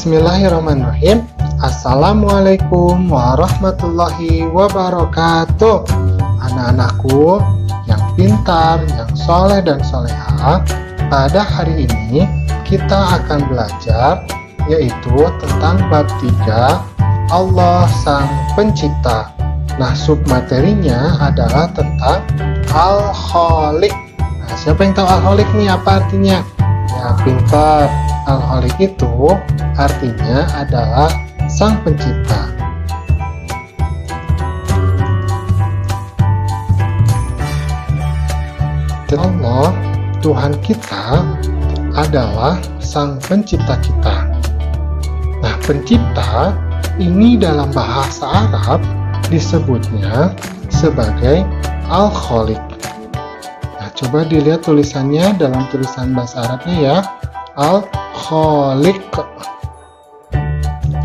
Bismillahirrahmanirrahim. Assalamualaikum warahmatullahi wabarakatuh. Anak-anakku yang pintar, yang soleh dan soleha, pada hari ini kita akan belajar yaitu tentang bab 3, Allah Sang Pencipta. Nah, submaterinya adalah tentang Al-Khaliq. Nah, siapa yang tahu Al-Khaliq nih apa artinya? Ya, pintar. Al-Khaliq itu artinya adalah Sang Pencipta. Allah, Tuhan kita adalah Sang Pencipta kita. Nah, pencipta ini dalam bahasa Arab disebutnya sebagai Al-Khaliq. Nah, coba dilihat tulisannya dalam tulisan bahasa Arabnya ya, Al-Khaliq.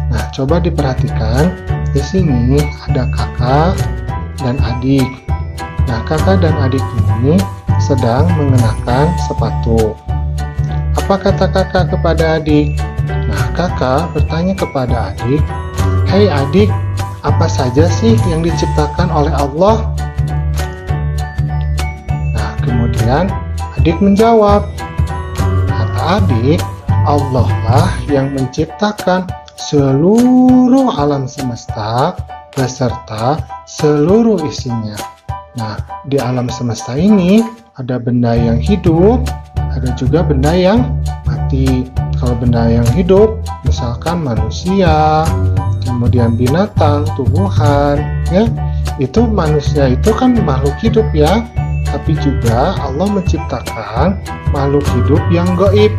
Nah, coba diperhatikan. Di sini ada kakak dan adik. Nah, kakak dan adik ini sedang mengenakan sepatu. Apa kata kakak kepada adik? Nah, kakak bertanya kepada adik, "Hei adik, apa saja sih yang diciptakan oleh Allah?" Nah, kemudian adik menjawab. Kata adik, Allah lah yang menciptakan seluruh alam semesta beserta seluruh isinya. Nah, di alam semesta ini ada benda yang hidup, ada juga benda yang mati. Kalau benda yang hidup, misalkan manusia, kemudian binatang, tumbuhan, ya, itu manusia itu kan makhluk hidup ya. Tapi juga Allah menciptakan makhluk hidup yang gaib,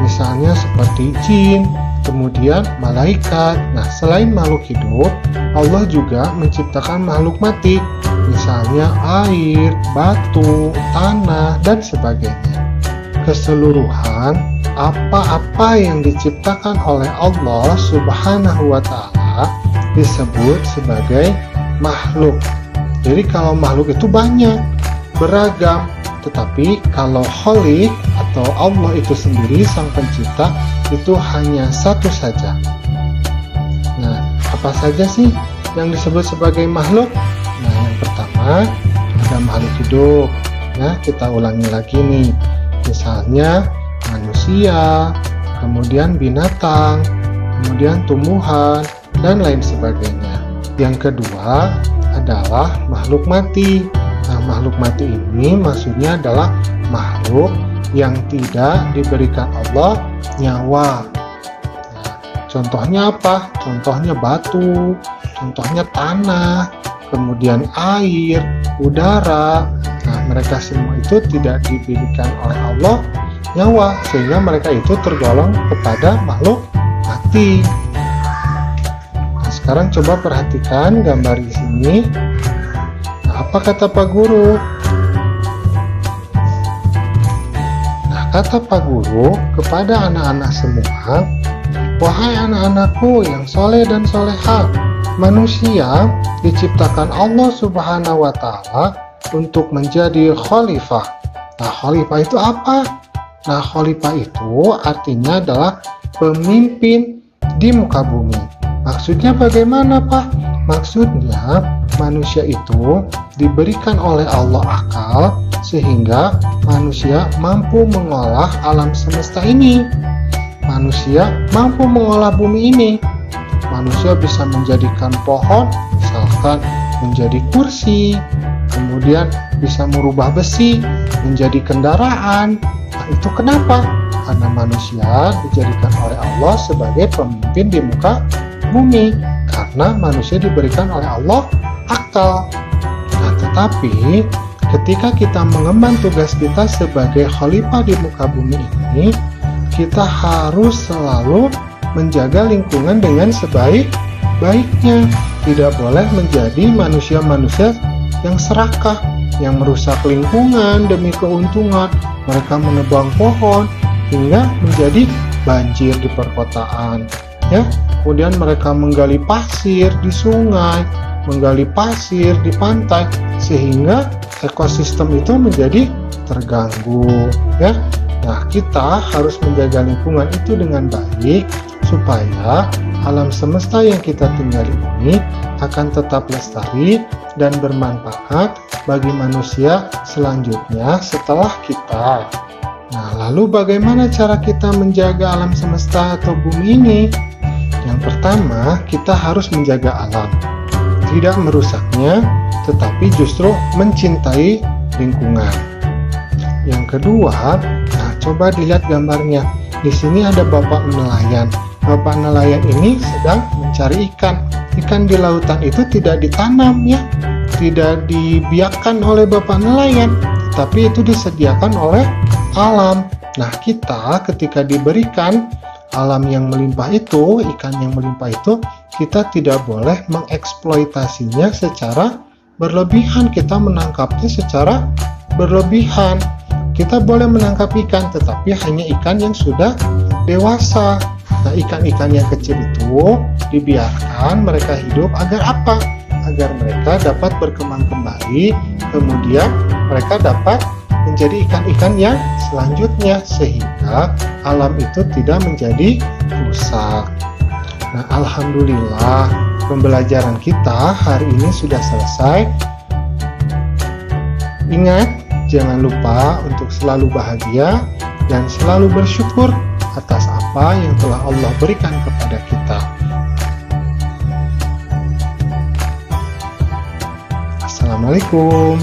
misalnya seperti jin, kemudian malaikat. Nah, selain makhluk hidup, Allah juga menciptakan makhluk mati, misalnya air, batu, tanah, dan sebagainya. Keseluruhan apa-apa yang diciptakan oleh Allah Subhanahu wa Ta'ala disebut sebagai makhluk. Jadi kalau makhluk itu banyak, beragam, tetapi kalau Khaliq atau Allah itu sendiri Sang Pencipta itu hanya satu saja. Nah, apa saja sih yang disebut sebagai makhluk? Nah, yang pertama ada makhluk hidup. Nah, kita ulangi lagi nih. Misalnya manusia, kemudian binatang, kemudian tumbuhan, dan lain sebagainya. Yang kedua adalah makhluk mati. Nah, makhluk mati ini maksudnya adalah makhluk yang tidak diberikan Allah nyawa. Nah, contohnya apa? Contohnya batu, contohnya tanah, kemudian air, udara. Nah, mereka semua itu tidak diberikan oleh Allah nyawa, sehingga mereka itu tergolong kepada makhluk mati. Nah, sekarang coba perhatikan gambar di sini. Nah, apa kata Pak Guru? Nah, kata Pak Guru kepada anak-anak semua, "Wahai anak-anakku yang soleh dan soleha, manusia diciptakan Allah Subhanahu wa Ta'ala untuk menjadi khalifah." Nah, khalifah itu apa? Nah, khalifah itu artinya adalah pemimpin di muka bumi. Maksudnya bagaimana, Pak? Maksudnya manusia itu diberikan oleh Allah akal sehingga manusia mampu mengolah alam semesta ini. Manusia mampu mengolah bumi ini. Manusia bisa menjadikan pohon, misalkan menjadi kursi, kemudian bisa merubah besi menjadi kendaraan. Nah, itu kenapa? Karena manusia dijadikan oleh Allah sebagai pemimpin di muka bumi. Karena manusia diberikan oleh Allah akal. Nah, tetapi ketika kita mengemban tugas kita sebagai khalifah di muka bumi ini, kita harus selalu menjaga lingkungan dengan sebaik-baiknya. Tidak boleh menjadi manusia-manusia yang serakah, yang merusak lingkungan demi keuntungan. Mereka menebang pohon hingga menjadi banjir di perkotaan, ya. Kemudian mereka menggali pasir di sungai, menggali pasir di pantai, sehingga ekosistem itu menjadi terganggu, ya. Nah, kita harus menjaga lingkungan itu dengan baik supaya alam semesta yang kita tinggali ini akan tetap lestari dan bermanfaat bagi manusia selanjutnya setelah kita. Nah, lalu bagaimana cara kita menjaga alam semesta atau bumi ini? Yang pertama, kita harus menjaga alam. Tidak merusaknya, tetapi justru mencintai lingkungan. Yang kedua, nah coba dilihat gambarnya. Di sini ada bapak nelayan. Bapak nelayan ini sedang mencari ikan. Ikan di lautan itu tidak ditanam ya, tidak dibiarkan oleh bapak nelayan, tapi itu disediakan oleh alam. Nah, kita ketika diberikan alam yang melimpah itu, ikan yang melimpah itu, kita tidak boleh mengeksploitasinya secara berlebihan. Kita menangkapnya secara berlebihan. Kita boleh menangkap ikan, tetapi hanya ikan yang sudah dewasa. Nah, ikan-ikan yang kecil itu dibiarkan mereka hidup agar apa? Agar mereka dapat berkembang kembali, kemudian mereka dapat menjadi ikan-ikan yang selanjutnya, sehingga alam itu tidak menjadi rusak. Nah, alhamdulillah pembelajaran kita hari ini sudah selesai. Ingat, jangan lupa untuk selalu bahagia dan selalu bersyukur atas apa yang telah Allah berikan kepada kita. Assalamualaikum.